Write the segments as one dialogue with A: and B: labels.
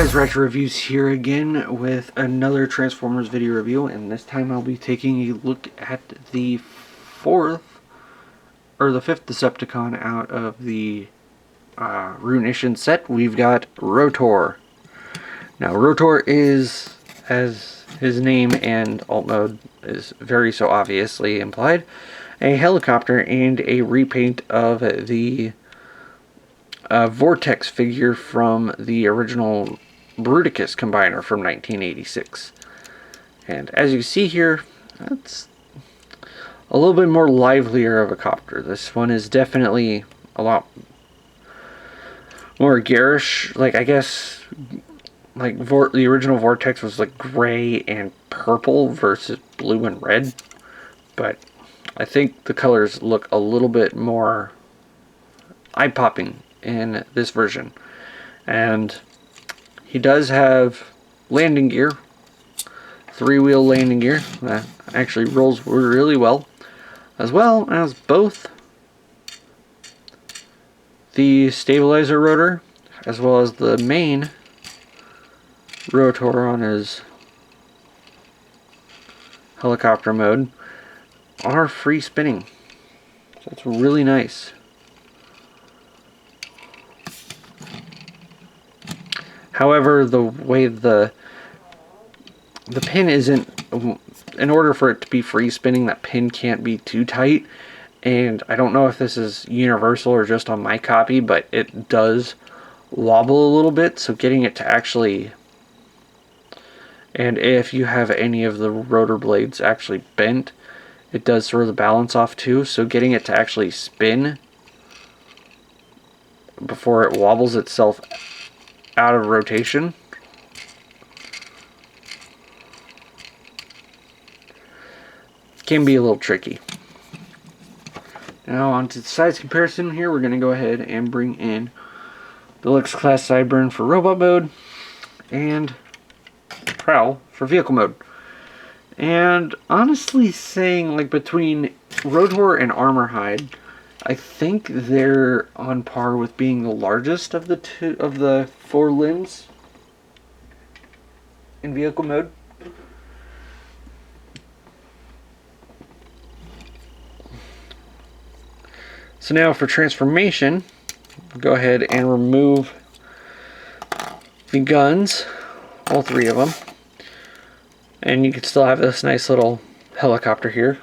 A: guys, Retro Reviews here again with another Transformers video review, and this time I'll be taking a look at the fifth Decepticon out of the Ruination set. We've got Ro-Tor. Now, Ro-Tor is, as his name and alt mode is very so obviously implied, a helicopter and a repaint of the Vortex figure from the original Bruticus combiner from 1986. And as you see here, that's a little bit more livelier of a copter. This one is definitely a lot more garish. Like, I guess, like the original Vortex was like gray and purple versus blue and red. But I think the colors look a little bit more eye-popping in this version. And he does have landing gear, three-wheel landing gear that actually rolls really well as both the stabilizer rotor as well as the main rotor on his helicopter mode are free spinning. So it's really nice. However, the way the pin isn't, in order for it to be free spinning, that pin can't be too tight. And I don't know if this is universal or just on my copy, but it does wobble a little bit. So getting it to actually, and if you have any of the rotor blades actually bent, it does throw the balance off too. So getting it to actually spin before it wobbles itself out of rotation can be a little tricky. Now on to the size comparison here, we're going to go ahead and bring in Deluxe Class Sideburn for robot mode and Prowl for vehicle mode. And honestly saying, like, between Ro-Tor and Armorhide, I think they're on par with being the largest of the four limbs in vehicle mode. So now for transformation, go ahead and remove the guns, all three of them, and you can still have this nice little helicopter here.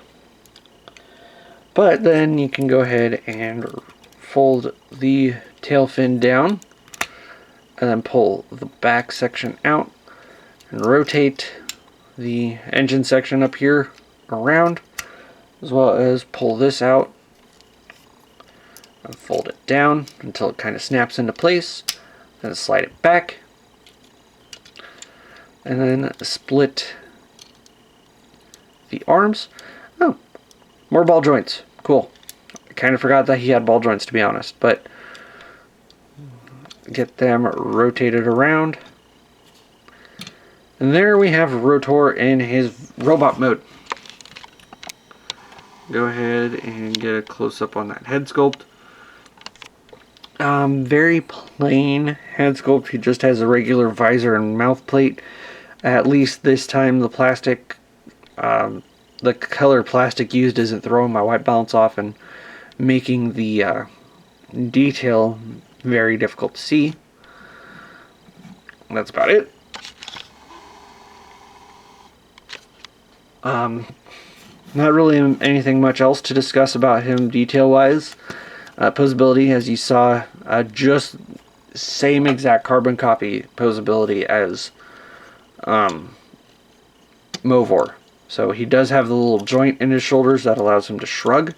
A: But then you can go ahead and fold the tail fin down and then pull the back section out and rotate the engine section up here around, as well as pull this out and fold it down until it kind of snaps into place. Then slide it back and then split the arms. Oh, more ball joints. Cool. I kind of forgot that he had ball joints, to be honest, but get them rotated around. And there we have Ro-Tor in his robot mode. Go ahead and get a close-up on that head sculpt. Very plain head sculpt. He just has a regular visor and mouth plate. At least this time the plastic, the color plastic used isn't throwing my white balance off and making the detail very difficult to see. That's about it. Not really anything much else to discuss about him detail-wise. Posability, as you saw, just same exact carbon copy posability as Movor. So he does have the little joint in his shoulders that allows him to shrug,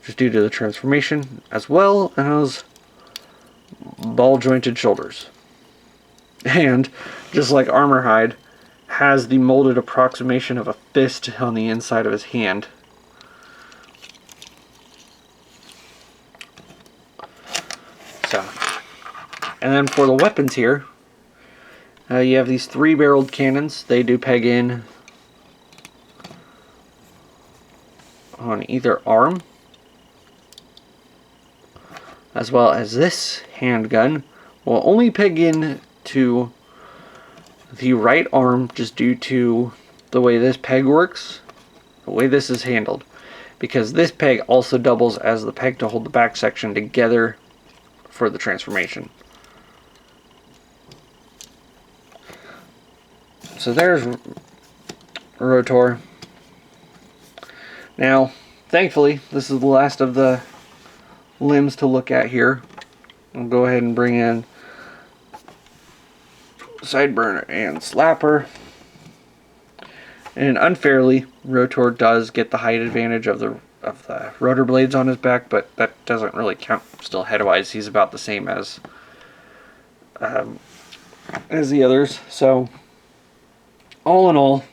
A: just due to the transformation, as well as ball jointed shoulders. And just like Armorhide, has the molded approximation of a fist on the inside of his hand. So, and then for the weapons here, you have these three-barreled cannons. They do peg in on either arm, as well as this handgun will only peg in to the right arm, just due to the way this peg works, the way this is handled, because this peg also doubles as the peg to hold the back section together for the transformation. So there's Ro-Tor. Now, thankfully, this is the last of the limbs to look at here. I'll go ahead and bring in Sideburner and Slapper. And unfairly, Ro-Tor does get the height advantage of the rotor blades on his back, but that doesn't really count. Still, headwise, he's about the same as the others. So, all in all,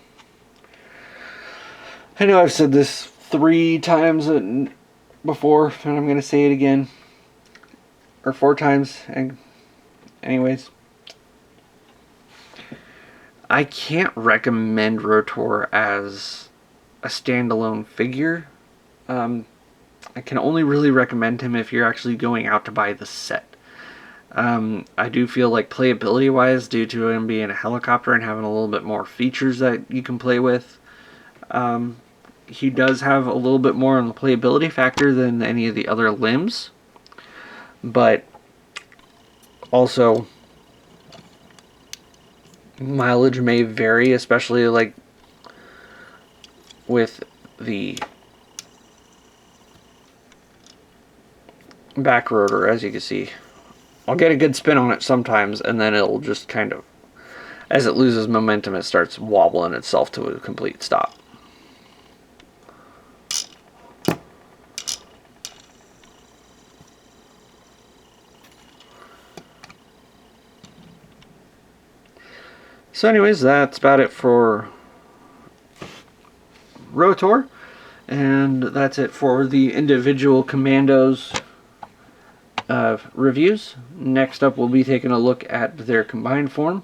A: I know I've said this 3 times before, and I'm going to say it again, or 4 times. And anyways, I can't recommend Ro-Tor as a standalone figure. I can only really recommend him if you're actually going out to buy the set. I do feel like playability wise, due to him being a helicopter and having a little bit more features that you can play with, he does have a little bit more on the playability factor than any of the other limbs. But also, mileage may vary, especially like with the back rotor. As you can see, I'll get a good spin on it sometimes, and then it'll just kind of, as it loses momentum, it starts wobbling itself to a complete stop. So anyways, that's about it for Ro-Tor, and that's it for the individual commandos reviews. Next up, we'll be taking a look at their combined form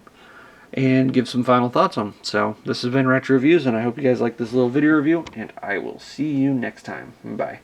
A: and give some final thoughts on them. So this has been Retro Reviews, and I hope you guys like this little video review, and I will see you next time. Bye.